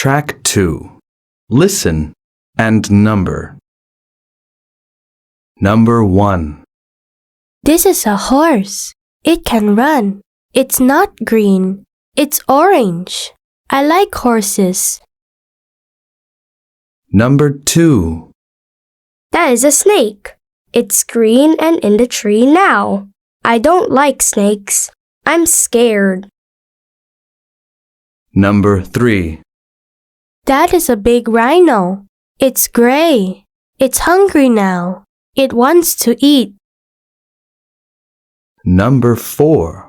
Track 2. Listen and number. Number 1. This is a horse. It can run. It's not green. It's orange. I like horses. Number 2. That is a snake. It's green and in the tree now. I don't like snakes. I'm scared. Number 3. That is a big rhino. It's gray. It's hungry now. It wants to eat. Number 4.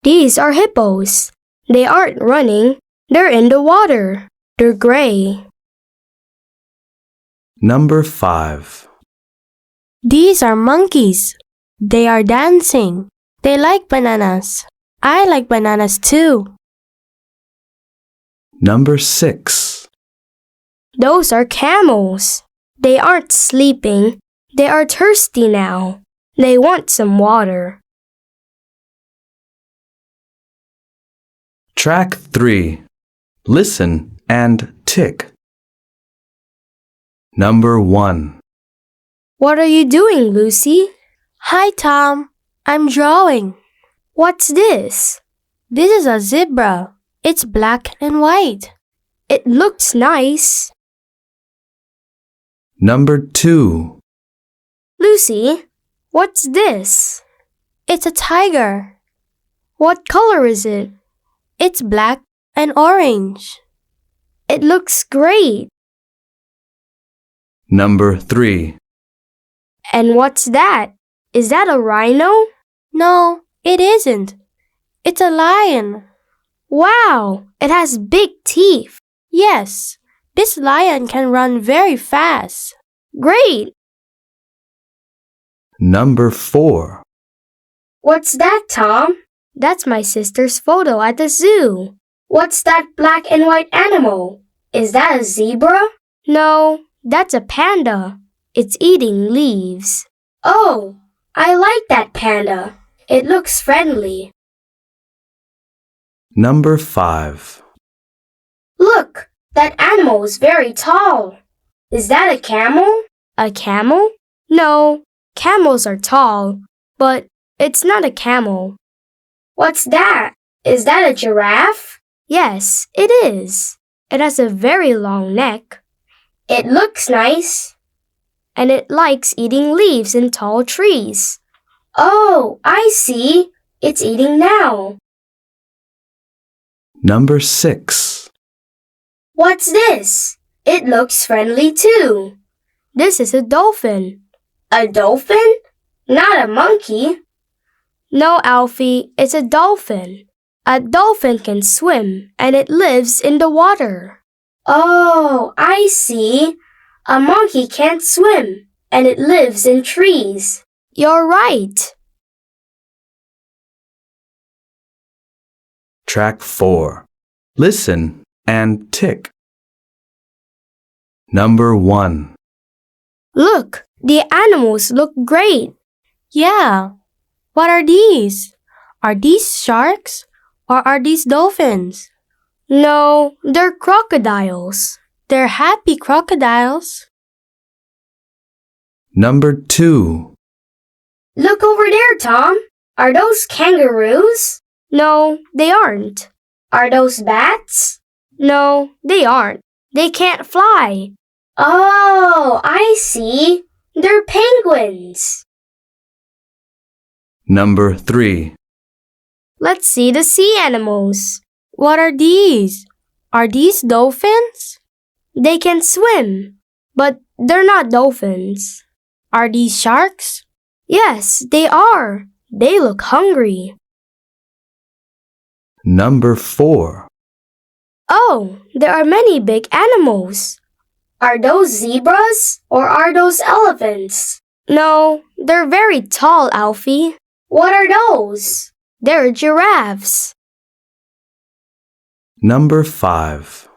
These are hippos. They aren't running. They're in the water. They're gray. Number 5. These are monkeys. They are dancing. They like bananas. I like bananas too. Number 6. Those are camels. They aren't sleeping. They are thirsty now. They want some water. Track 3. Listen and tick. Number 1. What are you doing, Lucy? Hi, Tom. I'm drawing. What's this? This is a zebra. It's black and white. It looks nice. Number 2. Lucy, what's this? It's a tiger. What color is it? It's black and orange. It looks great. Number 3. And what's that? Is that a rhino? No, it isn't. It's a lion. Wow, it has big teeth. Yes, this lion can run very fast. Great. Number 4. What's that, Tom? That's my sister's photo at the zoo. What's that black and white animal? Is that a zebra? No, that's a panda. It's eating leaves. Oh, I like that panda. It looks friendly. Number 5. Look, that animal is very tall. Is that a camel? A camel? No, camels are tall, but it's not a camel. What's that? Is that a giraffe? Yes, it is. It has a very long neck. It looks nice. And it likes eating leaves in tall trees. Oh, I see. It's eating now. Number 6. What's this? It looks friendly too. This is a dolphin. A dolphin? Not a monkey. No, Alfie, it's a dolphin. A dolphin can swim and it lives in the water. Oh, I see. A monkey can't swim and it lives in trees. You're right. Track 4. Listen and tick. Number 1. Look, the animals look great. Yeah. What are these? Are these sharks or are these dolphins? No, they're crocodiles. They're happy crocodiles. Number 2. Look over there, Tom. Are those kangaroos? No, they aren't. Are those bats? No, they aren't. They can't fly. Oh, I see. They're penguins. Number 3. Let's see the sea animals. What are these? Are these dolphins? They can swim, but they're not dolphins. Are these sharks? Yes, they are. They look hungry. Number 4. Oh, there are many big animals. Are those zebras or are those elephants? No, they're very tall, Alfie. What are those? They're giraffes. Number 5.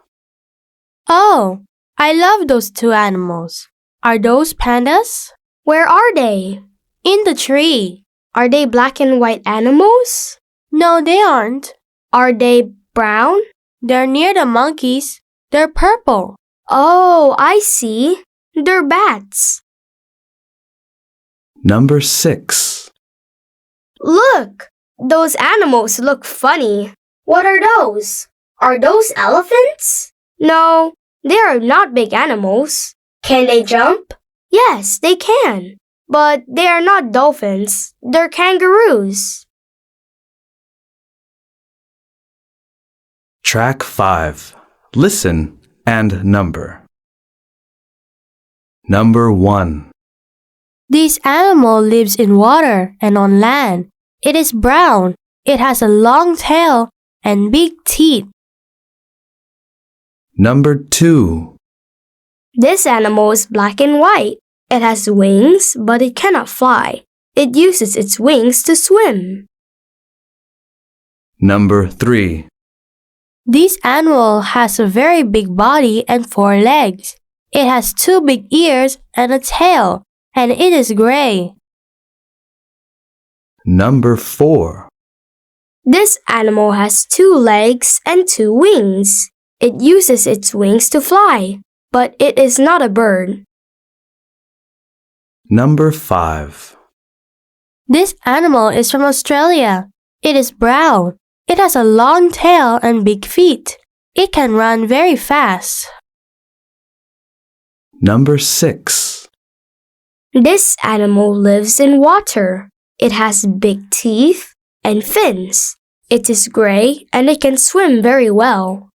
Oh, I love those two animals. Are those pandas? Where are they? In the tree. Are they black and white animals? No, they aren't. Are they brown? They're near the monkeys. They're purple. Oh, I see. They're bats. Number 6. Look, those animals look funny. What are those? Are those elephants? No, they are not big animals. Can they jump? Yes, they can. But they are not dolphins. They're kangaroos. Track 5. Listen and number. Number 1. This animal lives in water and on land. It is brown. It has a long tail and big teeth. Number 2. This animal is black and white. It has wings, but it cannot fly. It uses its wings to swim. Number 3. This animal has a very big body and 4 legs. It has 2 big ears and a tail, and it is gray. Number 4. This animal has 2 legs and 2 wings. It uses its wings to fly, but it is not a bird. Number 5. This animal is from Australia. It is brown. It has a long tail and big feet. It can run very fast. Number 6. This animal lives in water. It has big teeth and fins. It is gray and it can swim very well.